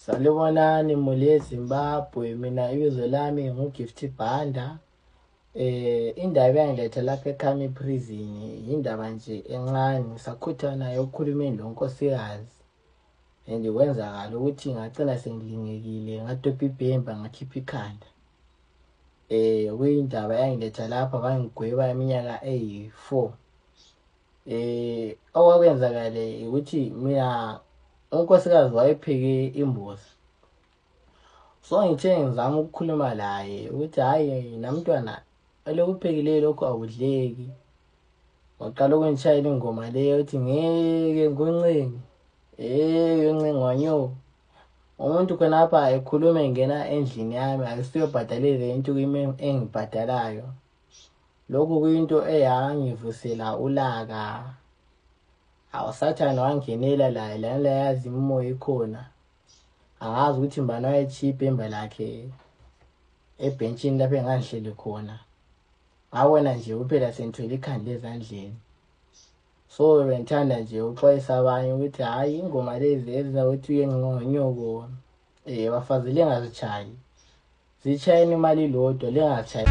Salibonani muli yeZimbabwe, mina ibizo lami nguGift Banda. Indaba yangiletha lapha eKhami Prison indaba nje encane, ngisakhuthana ekukhulumeni lonkosikazi and kwenzakala ukuthi ngagcina sengilingekile ngadobha ibhemba ngakhipha ikhanda. Kuyindaba yangiletha lapha bangigweba iminyaka eyi-4. Okwakwenzakale ukuthi mina unkosikazi wayepheke imbuzi. So ngithe ngizama ukukhuluma laye ukuthi hayi namntwana elokuphekileyo lokho awudleki. Waqala ukungitshayela ingoma leyo uthi ngeke ngoncengi, yoncengi wanyo. Umuntu khonapha ekhuluma engena endlini yami akusiyobhadalele into kimi engibhadalayo. Lokhu kuyinto eyangivusela ulaka. Awusathane wangenela laye lana yazi imimoya ikhona. Angazi ukuthi mbani wayechiya ibhemba lakhe ebhenchini lapho engangihleli khona. Ngabona nje kuphela sengithwele ikhanda ezandleni. So bengithanda nje uxwayisa abanye ukuthi hayi ingoma lezi ezenza ukuthi uye ngonyoko bafazi lingazitshayi. Zitshayeni imali lodwa lingatshayi.